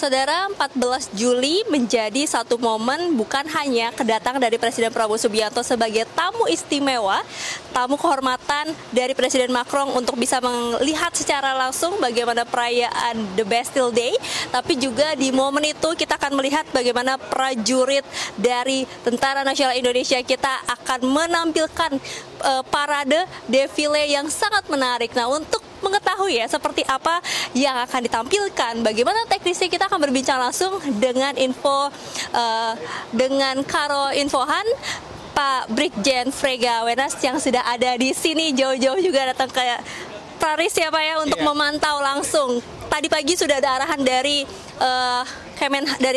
Saudara, 14 Juli menjadi satu momen bukan hanya kedatangan dari Presiden Prabowo Subianto sebagai tamu istimewa, tamu kehormatan dari Presiden Macron untuk bisa melihat secara langsung bagaimana perayaan The Bastille Day, tapi juga di momen itu kita akan melihat bagaimana prajurit dari Tentara Nasional Indonesia kita akan menampilkan parade defile yang sangat menarik. Nah, untuk mengetahui ya seperti apa yang akan ditampilkan, bagaimana teknisnya, kita akan berbincang langsung dengan dengan Karo Infohan, Pak Brigjen Frega Wenas yang sudah ada di sini jauh-jauh juga datang ke Paris ya Pak ya untuk memantau langsung. Tadi pagi sudah ada arahan dari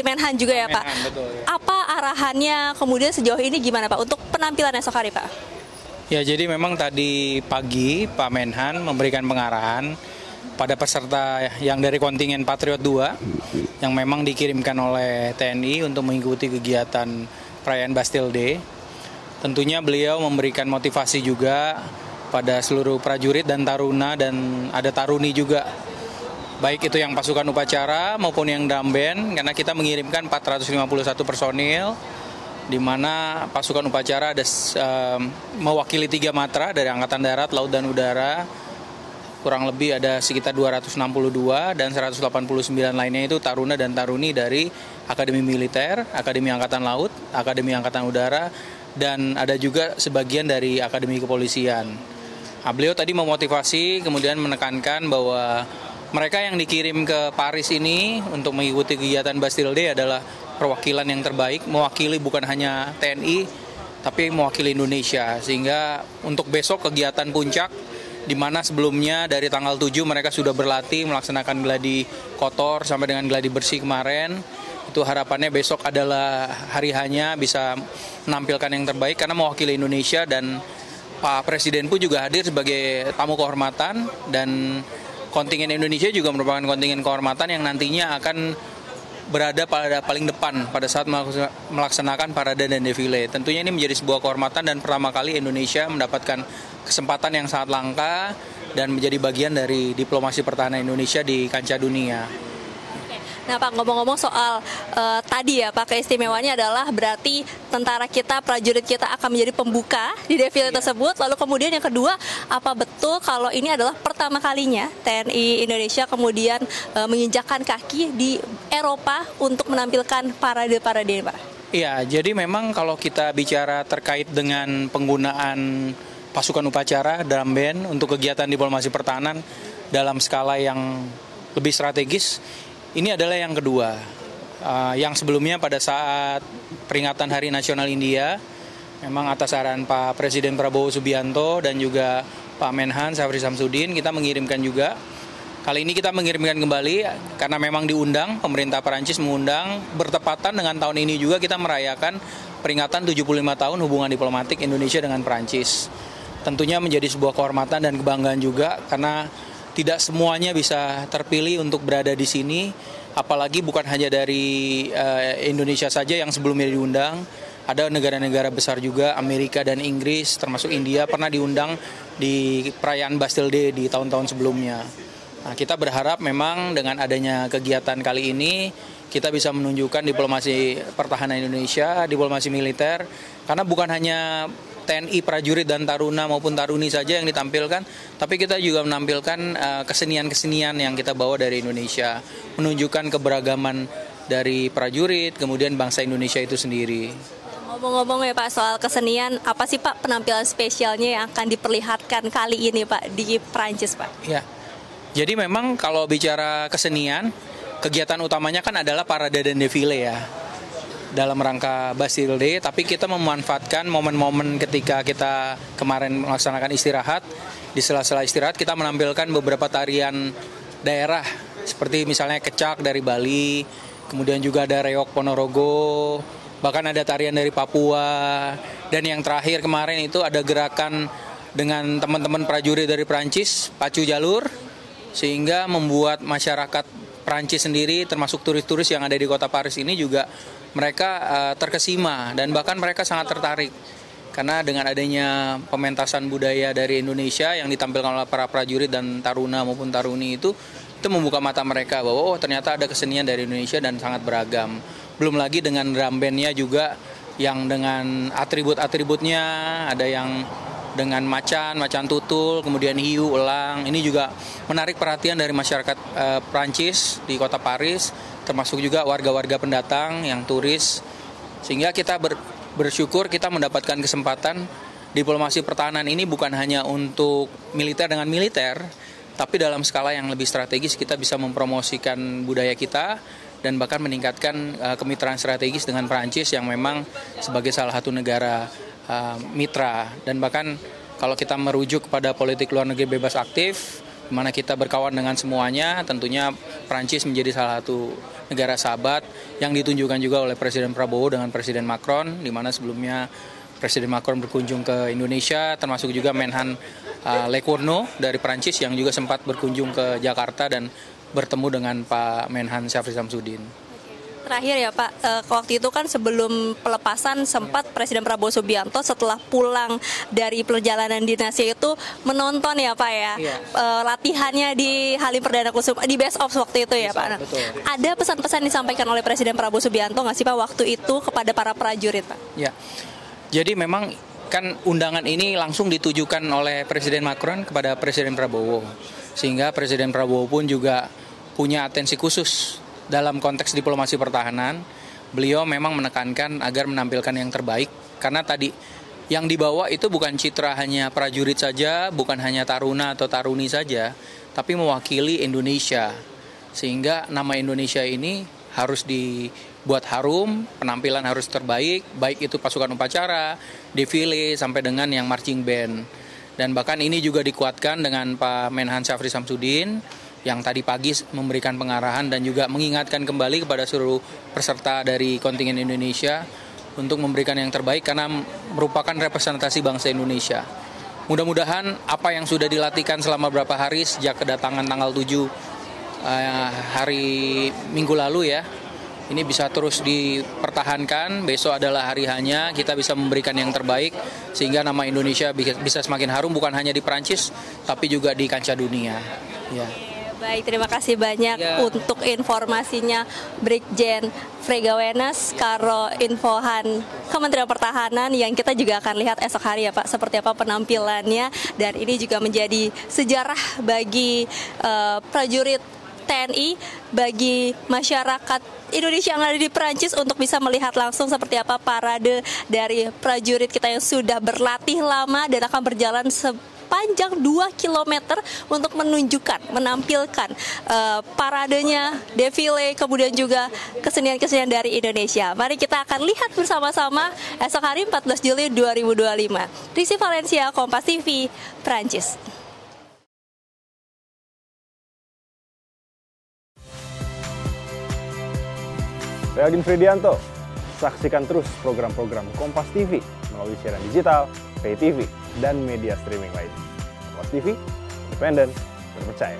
Menhan juga ya Pak. Betul, ya. Apa arahannya kemudian sejauh ini gimana Pak untuk penampilan esok hari Pak? Ya, jadi memang tadi pagi Pak Menhan memberikan pengarahan pada peserta yang dari kontingen Patriot 2 yang memang dikirimkan oleh TNI untuk mengikuti kegiatan perayaan Bastille Day. Tentunya beliau memberikan motivasi juga pada seluruh prajurit dan taruna, dan ada taruni juga, baik itu yang pasukan upacara maupun yang drum band, karena kita mengirimkan 451 personil, di mana pasukan upacara ada mewakili 3 matra dari Angkatan Darat, Laut, dan Udara. Kurang lebih ada sekitar 262, dan 189 lainnya itu taruna dan taruni dari Akademi Militer, Akademi Angkatan Laut, Akademi Angkatan Udara, dan ada juga sebagian dari Akademi Kepolisian. Nah, beliau tadi memotivasi, kemudian menekankan bahwa mereka yang dikirim ke Paris ini untuk mengikuti kegiatan Bastille Day adalah perwakilan yang terbaik, mewakili bukan hanya TNI, tapi mewakili Indonesia. Sehingga untuk besok kegiatan puncak, di mana sebelumnya dari tanggal 7 mereka sudah berlatih melaksanakan gladi kotor sampai dengan gladi bersih kemarin. Itu harapannya besok adalah hari hanya bisa menampilkan yang terbaik karena mewakili Indonesia, dan Pak Presiden pun juga hadir sebagai tamu kehormatan, dan kontingen Indonesia juga merupakan kontingen kehormatan yang nantinya akan berada pada paling depan pada saat melaksanakan parade dan defile. Tentunya ini menjadi sebuah kehormatan dan pertama kali Indonesia mendapatkan kesempatan yang sangat langka dan menjadi bagian dari diplomasi pertahanan Indonesia di kancah dunia. Nah Pak, ngomong-ngomong soal tadi ya Pak, keistimewaannya adalah berarti tentara kita, prajurit kita akan menjadi pembuka di defile tersebut. Lalu kemudian yang kedua, apa betul kalau ini adalah pertama kalinya TNI Indonesia kemudian menginjakkan kaki di Eropa untuk menampilkan parade-parade ini Pak? Iya, jadi memang kalau kita bicara terkait dengan penggunaan pasukan upacara, drum band untuk kegiatan diplomasi pertahanan dalam skala yang lebih strategis, ini adalah yang kedua. Yang sebelumnya pada saat peringatan Hari Nasional India, memang atas arahan Pak Presiden Prabowo Subianto dan juga Pak Menhan Syafri Samsudin, kita mengirimkan juga. Kali ini kita mengirimkan kembali karena memang diundang, pemerintah Perancis mengundang, bertepatan dengan tahun ini juga kita merayakan peringatan 75 tahun hubungan diplomatik Indonesia dengan Perancis. Tentunya menjadi sebuah kehormatan dan kebanggaan juga karena tidak semuanya bisa terpilih untuk berada di sini, apalagi bukan hanya dari Indonesia saja yang sebelumnya diundang. Ada negara-negara besar juga, Amerika dan Inggris, termasuk India, pernah diundang di perayaan Bastille Day di tahun-tahun sebelumnya. Nah, kita berharap memang dengan adanya kegiatan kali ini, kita bisa menunjukkan diplomasi pertahanan Indonesia, diplomasi militer, karena bukan hanya TNI, prajurit, dan taruna maupun taruni saja yang ditampilkan, tapi kita juga menampilkan kesenian-kesenian yang kita bawa dari Indonesia, menunjukkan keberagaman dari prajurit, kemudian bangsa Indonesia itu sendiri. Ngomong-ngomong ya Pak soal kesenian, apa sih Pak penampilan spesialnya yang akan diperlihatkan kali ini Pak di Prancis Pak? Ya, jadi memang kalau bicara kesenian, kegiatan utamanya kan adalah parade dan defile ya, dalam rangka Bastille Day, tapi kita memanfaatkan momen-momen ketika kita kemarin melaksanakan istirahat. Di sela-sela istirahat kita menampilkan beberapa tarian daerah seperti misalnya kecak dari Bali, kemudian juga ada reok Ponorogo, bahkan ada tarian dari Papua, dan yang terakhir kemarin itu ada gerakan dengan teman-teman prajurit dari Prancis, pacu jalur, sehingga membuat masyarakat Prancis sendiri termasuk turis-turis yang ada di kota Paris ini juga mereka terkesima dan bahkan mereka sangat tertarik karena dengan adanya pementasan budaya dari Indonesia yang ditampilkan oleh para prajurit dan taruna maupun taruni itu itu membuka mata mereka bahwa ternyata ada kesenian dari Indonesia dan sangat beragam. Belum lagi dengan drum bandnya juga yang dengan atribut-atributnya, ada yang dengan macan tutul, kemudian hiu, elang. Ini juga menarik perhatian dari masyarakat Prancis di kota Paris, termasuk juga warga-warga pendatang yang turis. Sehingga kita bersyukur kita mendapatkan kesempatan diplomasi pertahanan ini bukan hanya untuk militer dengan militer, tapi dalam skala yang lebih strategis kita bisa mempromosikan budaya kita dan bahkan meningkatkan kemitraan strategis dengan Prancis yang memang sebagai salah satu negara mitra. Dan bahkan kalau kita merujuk kepada politik luar negeri bebas aktif, di mana kita berkawan dengan semuanya, tentunya Prancis menjadi salah satu negara sahabat yang ditunjukkan juga oleh Presiden Prabowo dengan Presiden Macron, di mana sebelumnya Presiden Macron berkunjung ke Indonesia, termasuk juga Menhan Lecornu dari Prancis yang juga sempat berkunjung ke Jakarta dan bertemu dengan Pak Menhan Syafri Samsudin. Terakhir ya Pak, waktu itu kan sebelum pelepasan sempat Presiden Prabowo Subianto setelah pulang dari perjalanan dinasnya itu menonton ya Pak ya, latihannya di Halim Perdana Kusuma, di Base Ops waktu itu ya Pak. Nah, ada pesan-pesan disampaikan oleh Presiden Prabowo Subianto nggak sih Pak waktu itu kepada para prajurit Pak? Ya, jadi memang kan undangan ini langsung ditujukan oleh Presiden Macron kepada Presiden Prabowo, sehingga Presiden Prabowo pun juga punya atensi khusus dalam konteks diplomasi pertahanan. Beliau memang menekankan agar menampilkan yang terbaik, karena tadi yang dibawa itu bukan citra hanya prajurit saja, bukan hanya taruna atau taruni saja, tapi mewakili Indonesia. Sehingga nama Indonesia ini harus dibuat harum, penampilan harus terbaik, baik itu pasukan upacara, defile, sampai dengan yang marching band. Dan bahkan ini juga dikuatkan dengan Pak Menhan Syafri Samsudin, yang tadi pagi memberikan pengarahan dan juga mengingatkan kembali kepada seluruh peserta dari kontingen Indonesia untuk memberikan yang terbaik karena merupakan representasi bangsa Indonesia. Mudah-mudahan apa yang sudah dilatihkan selama beberapa hari sejak kedatangan tanggal 7 hari Minggu lalu ya, ini bisa terus dipertahankan. Besok adalah hari hanya, kita bisa memberikan yang terbaik sehingga nama Indonesia bisa semakin harum bukan hanya di Prancis tapi juga di kancah dunia. Ya. Baik, terima kasih banyak untuk informasinya Brigjen Fregawenas Karo Infohan Kementerian Pertahanan, yang kita juga akan lihat esok hari ya Pak seperti apa penampilannya, dan ini juga menjadi sejarah bagi prajurit TNI, bagi masyarakat Indonesia yang ada di Prancis untuk bisa melihat langsung seperti apa parade dari prajurit kita yang sudah berlatih lama dan akan berjalan panjang 2 km untuk menunjukkan, menampilkan paradenya, defile, kemudian juga kesenian-kesenian dari Indonesia. Mari kita akan lihat bersama-sama esok hari 14 Juli 2025. Rizky Valencia, Kompas TV, Prancis. Saya Agin Fridianto. Saksikan terus program-program Kompas TV melalui siaran digital, pay TV, dan media streaming lainnya. Kompas TV, independen, terpercaya.